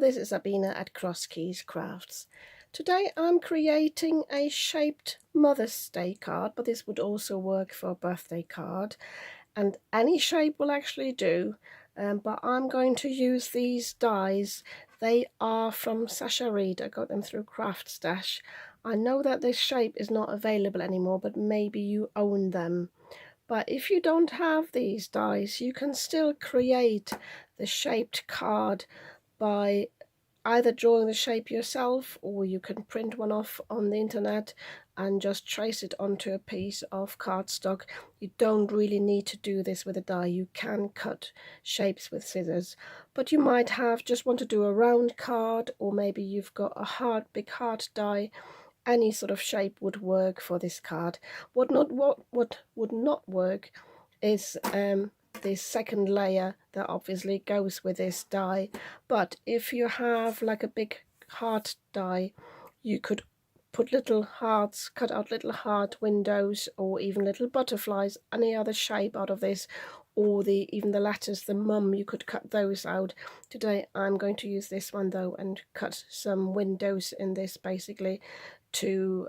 this is Sabina at Cross Keys Crafts. Today I'm creating a shaped Mother's Day card, but this would also work for a birthday card, and any shape will actually do. But I'm going to use these dies. They are from Sasha Reade. I got them through CraftStash. I know that this shape is not available anymore, but maybe you own them. But if you don't have these dies, you can still create the shaped card by either drawing the shape yourself, or you can print one off on the internet and just trace it onto a piece of cardstock. You don't really need to do this with a die. You can cut shapes with scissors, but you might just want to do a round card, or maybe you've got a big hard die. Any sort of shape would work for this card. What would not work is this second layer that obviously goes with this die. But if you have like a big heart die, you could put little hearts, cut out little heart windows, or even little butterflies, any other shape out of this, or even the letters, the mum, you could cut those out. Today I'm going to use this one though and cut some windows in this, basically to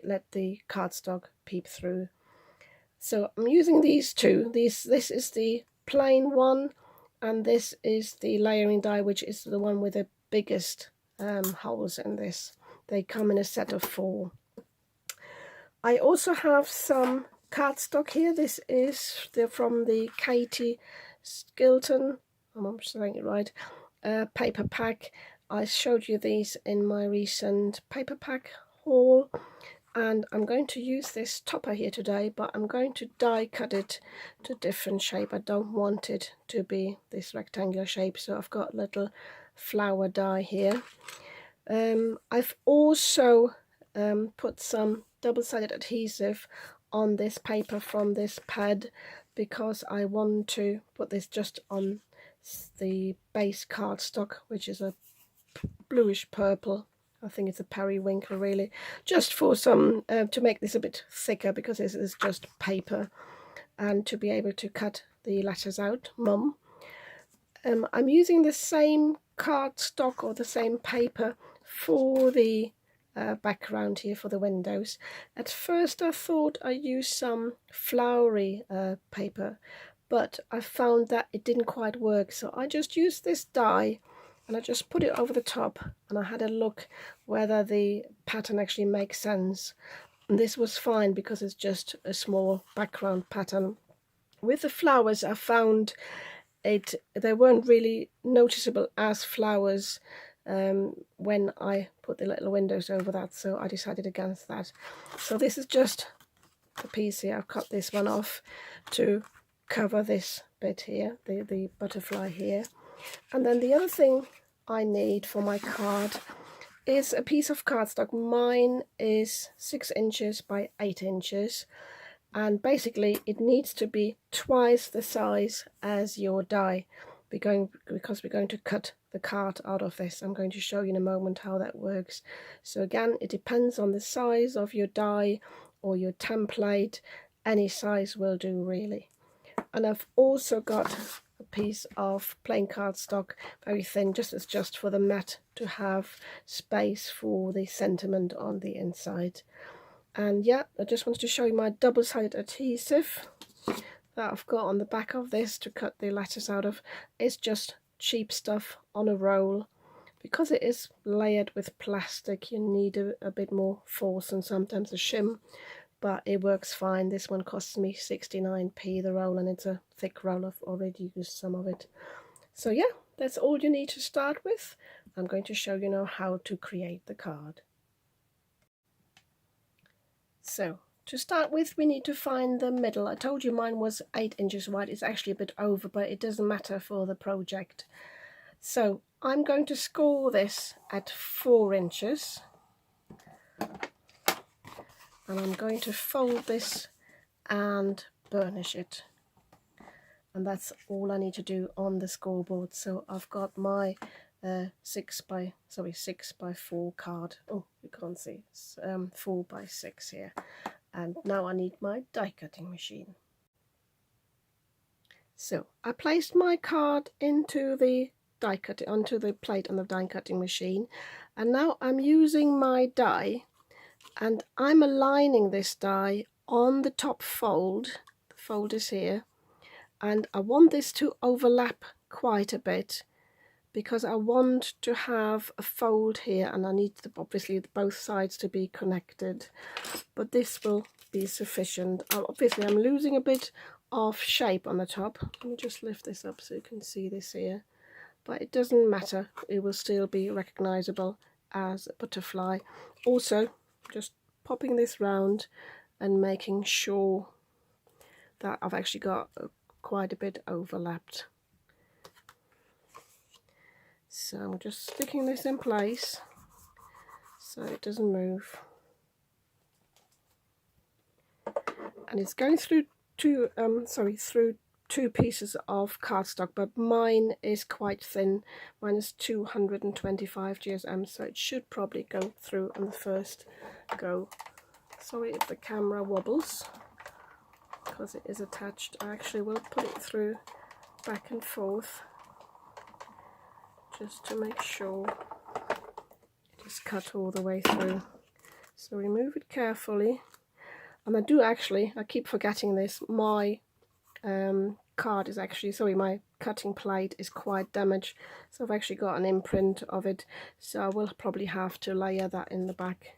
let the cardstock peep through. So I'm using these two. This is the plain one, and this is the layering die, which is the one with the biggest holes in this. They come in a set of 4. I also have some cardstock here. This is from the Katie Skilton, I'm saying it right, paper pack. I showed you these in my recent paper pack haul, and I'm going to use this topper here today, but I'm going to die cut it to different shape. I don't want it to be this rectangular shape, so I've got a little flower die here. I've also put some double-sided adhesive on this paper from this pad, because I want to put this just on the base cardstock, which is a bluish purple. I think it's a periwinkle, really, just for some to make this a bit thicker, because this is just paper, and to be able to cut the letters out, mum. I'm using the same cardstock or the same paper for the background here for the windows. At first I thought I'd use some flowery paper, but I found that it didn't quite work, so I just used this die and I just put it over the top, and I had a look whether the pattern actually makes sense, and this was fine because it's just a small background pattern. With the flowers, I found they weren't really noticeable as flowers when I put the little windows over that, so I decided against that. So this is just a piece here. I've cut this one off to cover this bit here, the butterfly here. And then the other thing I need for my card is a piece of cardstock. Mine is 6 inches by 8 inches, and basically it needs to be twice the size as your die, because we're going to cut the card out of this. I'm going to show you in a moment how that works. So again, it depends on the size of your die or your template. Any size will do, really. And I've also got a piece of plain cardstock, very thin, just for the mat, to have space for the sentiment on the inside. And yeah, I just wanted to show you my double-sided adhesive that I've got on the back of this to cut the letters out of. It's just cheap stuff on a roll. Because it is layered with plastic, you need a bit more force and sometimes a shim, but it works fine. This one costs me 69p the roll, and it's a thick roll. I've already used some of it. So yeah, that's all you need to start with. I'm going to show you now how to create the card. So to start with, we need to find the middle. I told you mine was 8 inches wide. It's actually a bit over, but it doesn't matter for the project. So I'm going to score this at 4 inches. And I'm going to fold this and burnish it, and that's all I need to do on the scoreboard. So I've got my 6 by 4 card. Oh, you can't see, it's 4 by 6 here. And now I need my die cutting machine. So I placed my card into the die cut onto the plate on the die cutting machine, and now I'm using my die and I'm aligning this die on the top fold. The fold is here, and I want this to overlap quite a bit because I want to have a fold here, and I need obviously both sides to be connected, but this will be sufficient. Obviously I'm losing a bit of shape on the top. Let me just lift this up so you can see this here, but it doesn't matter, it will still be recognizable as a butterfly. Also, just popping this round and making sure that I've actually got quite a bit overlapped. So I'm just sticking this in place so it doesn't move, and it's going through two pieces of cardstock, but mine is quite thin. Mine is 225 GSM, so it should probably go through on the first go. Sorry if the camera wobbles because it is attached. I actually will put it through back and forth just to make sure it is cut all the way through. So remove it carefully. And I keep forgetting this, my card is actually, my cutting plate is quite damaged, so I've actually got an imprint of it, so I will probably have to layer that in the back.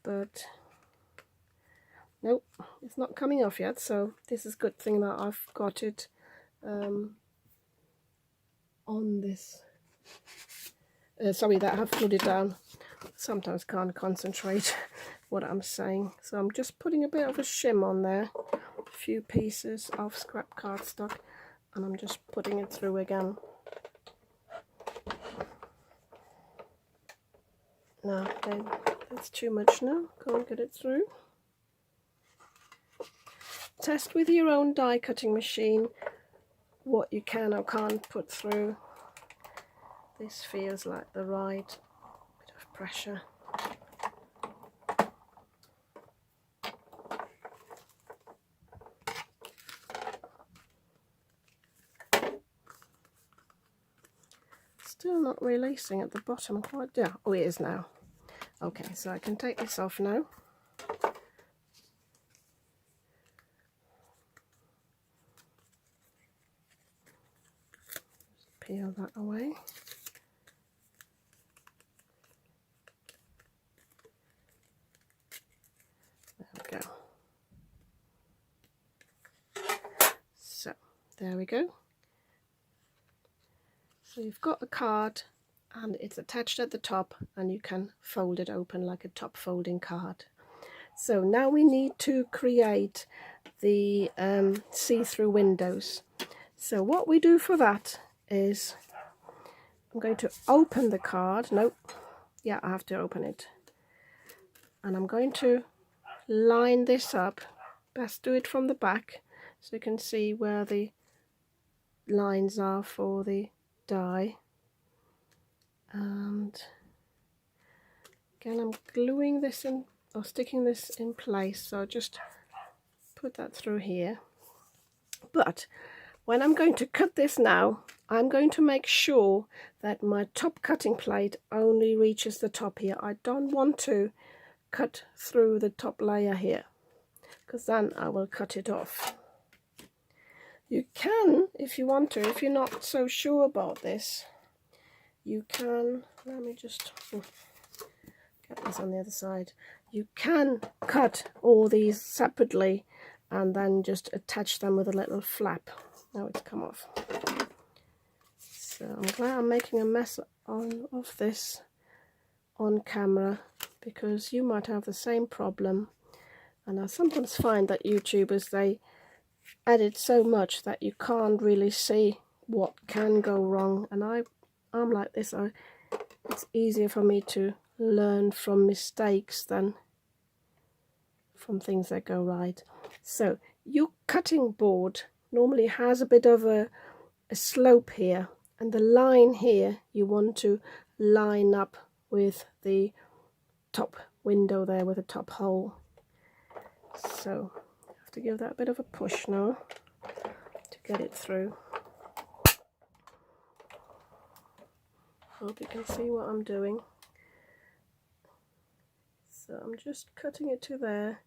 But nope, it's not coming off yet, so this is a good thing that I've got it on this, that I have put it down. Sometimes can't concentrate what I'm saying, so I'm just putting a bit of a shim on there, a few pieces of scrap cardstock, and I'm just putting it through again. No, that's too much now, can't get it through. Test with your own die cutting machine what you can or can't put through. This feels like the right bit of pressure. Still not releasing at the bottom quite. Yeah, oh, it is now. Okay, so I can take this off now. Just peel that away. There we go. So, there we go. So you've got a card and it's attached at the top, and you can fold it open like a top folding card. So now we need to create the see-through windows. So what we do for that is I'm going to open the card. Nope, yeah, I have to open it. And I'm going to line this up. Best do it from the back so you can see where the lines are for the die. And again, I'm gluing this in, or sticking this in place, so just put that through here. But when I'm going to cut this now, I'm going to make sure that my top cutting plate only reaches the top here. I don't want to cut through the top layer here, because then I will cut it off. You can, if you want to, if you're not so sure about this, you can, let me just get this on the other side. You can cut all these separately and then just attach them with a little flap. Now it's come off. So I'm glad I'm making a mess of this on camera, because you might have the same problem. And I sometimes find that YouTubers, they edit so much that you can't really see what can go wrong, and I'm like this. It's easier for me to learn from mistakes than from things that go right. So your cutting board normally has a bit of a slope here, and the line here you want to line up with the top window there, with a top hole. So I have to give that a bit of a push now to get it through. Hope you can see what I'm doing. So I'm just cutting it to there,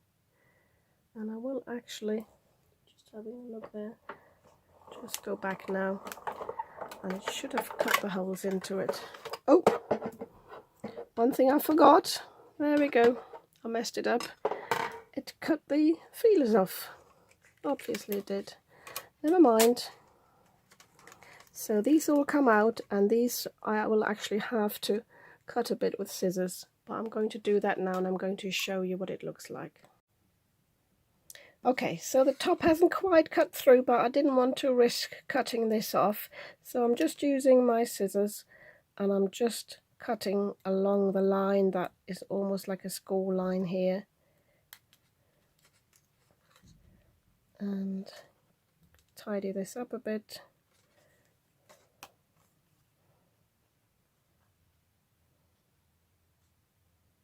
and I will actually, just having a look there, just go back now, and it should have cut the holes into it. Oh, one thing I forgot. There we go. I messed it up. It cut the feelers off. Obviously it did. Never mind. So these all come out, and these I will actually have to cut a bit with scissors. But I'm going to do that now, and I'm going to show you what it looks like. Okay, so the top hasn't quite cut through, but I didn't want to risk cutting this off. So I'm just using my scissors, and I'm just cutting along the line that is almost like a school line here. And tidy this up a bit.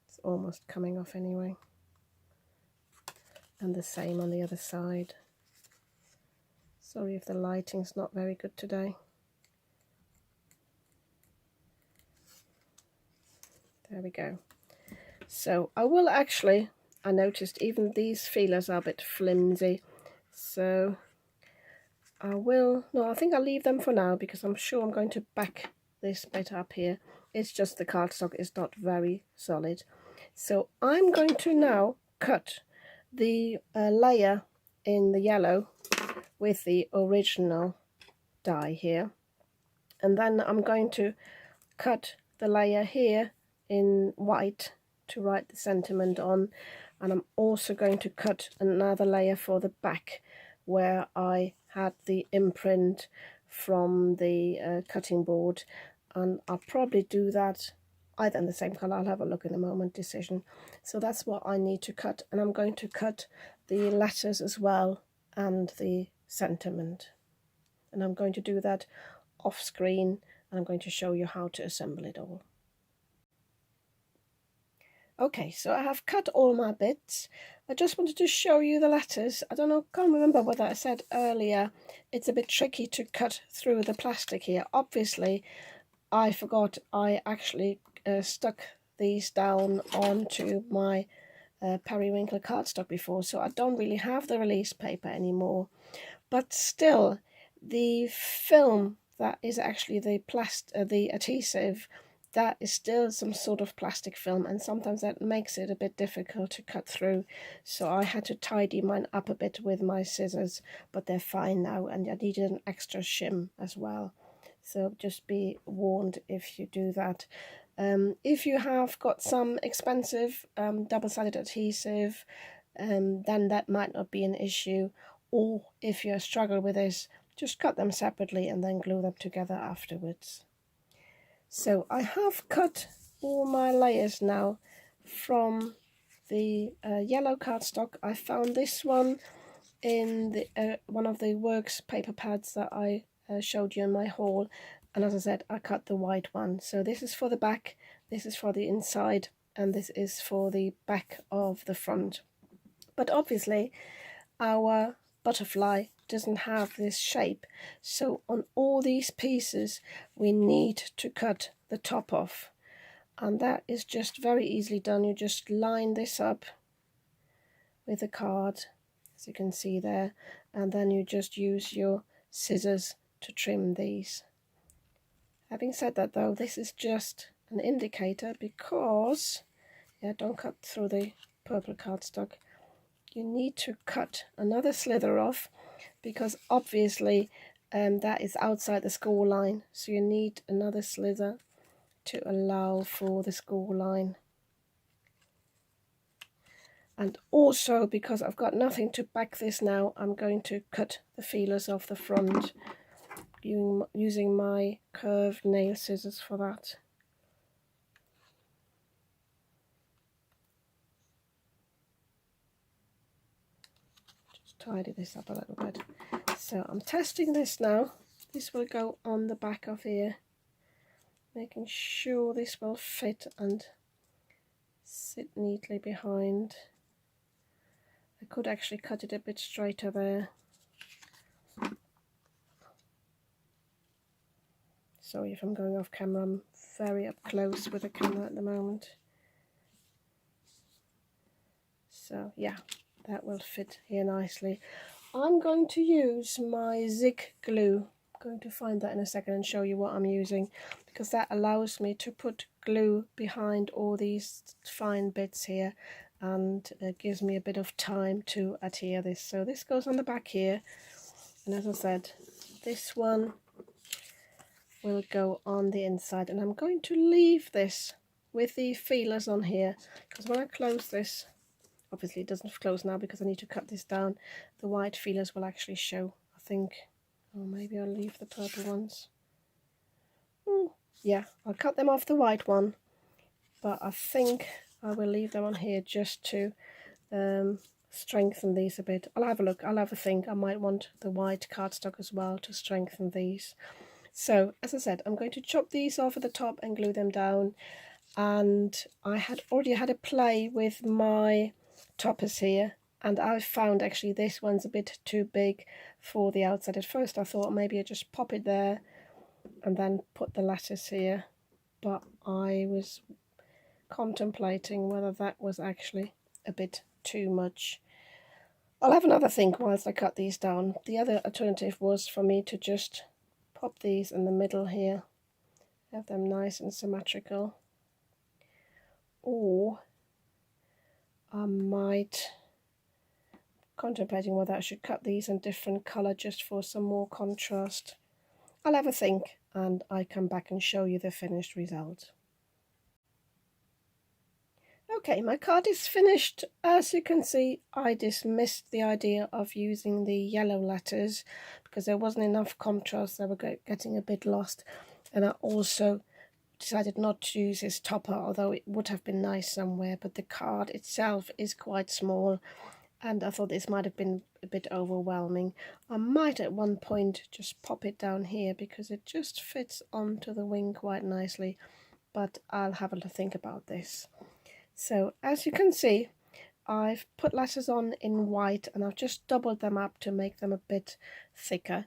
It's almost coming off anyway. And the same on the other side. Sorry if the lighting's not very good today. There we go. So I will actually, I noticed even these feelers are a bit flimsy, so I think I'll leave them for now, because I'm sure I'm going to back this bit up here. It's just the cardstock is not very solid. So I'm going to now cut the layer in the yellow with the original die here, and then I'm going to cut the layer here in white to write the sentiment on, and I'm also going to cut another layer for the back where I had the imprint from the cutting board, and I'll probably do that either in the same colour. I'll have a look in a moment, decision. So that's what I need to cut, and I'm going to cut the letters as well and the sentiment, and I'm going to do that off screen, and I'm going to show you how to assemble it all. Okay, so I have cut all my bits. I just wanted to show you the letters. I don't know, can't remember whether I said earlier, it's a bit tricky to cut through the plastic here. Obviously, I forgot I actually stuck these down onto my periwinkle cardstock before, so I don't really have the release paper anymore. But still, the film that is actually the adhesive, that is still some sort of plastic film, and sometimes that makes it a bit difficult to cut through. So I had to tidy mine up a bit with my scissors, but they're fine now, and I needed an extra shim as well. So just be warned if you do that. If you have got some expensive double-sided adhesive, then that might not be an issue. Or if you struggle with this, just cut them separately and then glue them together afterwards. So I have cut all my layers now from the yellow cardstock. I found this one in the one of the Works paper pads that I showed you in my haul, and as I said, I cut the white one. So this is for the back, this is for the inside, and this is for the back of the front. But obviously our butterfly doesn't have this shape, so on all these pieces we need to cut the top off, and that is just very easily done. You just line this up with the card, as you can see there, and then you just use your scissors to trim these. Having said that though, this is just an indicator, because don't cut through the purple cardstock. You need to cut another slither off, because obviously that is outside the score line, so you need another slither to allow for the score line. And also, because I've got nothing to back this now, I'm going to cut the feelers off the front using my curved nail scissors for that. Tidy this up a little bit. So I'm testing this now. This will go on the back of here, making sure this will fit and sit neatly behind. I could actually cut it a bit straighter there. Sorry if I'm going off camera, I'm very up close with the camera at the moment. So yeah, that will fit here nicely. I'm going to use my zig glue. I'm going to find that in a second and show you what I'm using, because that allows me to put glue behind all these fine bits here, and gives me a bit of time to adhere this. So this goes on the back here, and as I said, this one will go on the inside, and I'm going to leave this with the feelers on here, because when I close this, obviously it doesn't close now because I need to cut this down, the white feelers will actually show, I think. Or maybe I'll leave the purple ones. Yeah, I'll cut them off the white one, but I think I will leave them on here just to strengthen these a bit. I'll have a look, I'll have a think. I might want the white cardstock as well to strengthen these. So as I said, I'm going to chop these off at the top and glue them down. And I had already had a play with my toppers here, and I found actually this one's a bit too big for the outside. At first I thought maybe I'd just pop it there and then put the lattice here, but I was contemplating whether that was actually a bit too much. I'll have another think whilst I cut these down. The other alternative was for me to just pop these in the middle here, have them nice and symmetrical, or I might contemplating whether I should cut these in different colour just for some more contrast. I'll have a think and I come back and show you the finished result. Okay, my card is finished. As you can see, I dismissed the idea of using the yellow letters because there wasn't enough contrast. They were getting a bit lost, and I also decided not to use this topper, although it would have been nice somewhere, but the card itself is quite small and I thought this might have been a bit overwhelming. I might at one point just pop it down here because it just fits onto the wing quite nicely, but I'll have a think about this. So as you can see, I've put letters on in white and I've just doubled them up to make them a bit thicker,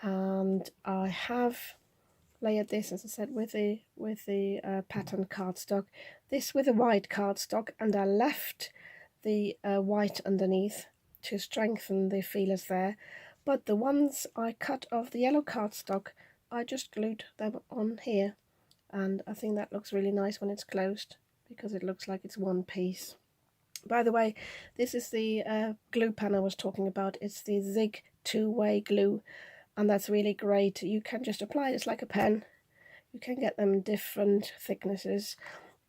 and I have layered this, as I said, with the pattern cardstock, this with a white cardstock, and I left the white underneath to strengthen the feelers there, but the ones I cut off the yellow cardstock, I just glued them on here, and I think that looks really nice when it's closed because it looks like it's one piece. By the way, this is the glue pen I was talking about. It's the Zig two-way glue, and that's really great. You can just apply it like a pen. You can get them different thicknesses,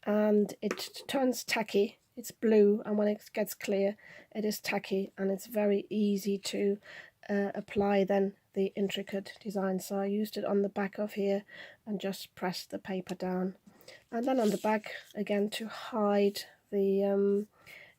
and it turns tacky. It's blue, and when it gets clear, it is tacky, and it's very easy to apply then the intricate design. So I used it on the back of here and just pressed the paper down, and then on the back again to hide the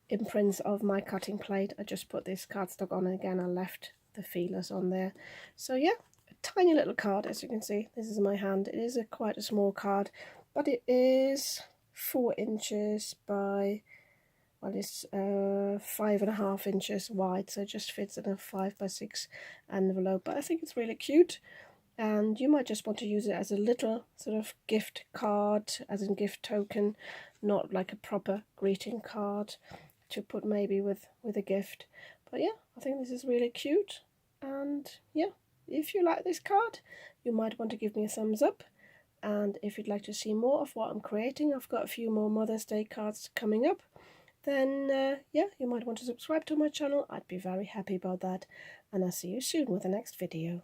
imprints of my cutting plate, I just put this cardstock on, and again I left the feelers on there. So yeah, a tiny little card. As you can see, this is my hand. It is quite a small card, but it is 4 inches by, well, it's 5.5 inches wide, so it just fits in a 5x6 envelope. But I think it's really cute, and you might just want to use it as a little sort of gift card, as in gift token, not like a proper greeting card to put maybe with a gift. But yeah, I think this is really cute, and yeah, if you like this card, you might want to give me a thumbs up. And if you'd like to see more of what I'm creating, I've got a few more Mother's Day cards coming up, then yeah, you might want to subscribe to my channel. I'd be very happy about that, and I'll see you soon with the next video.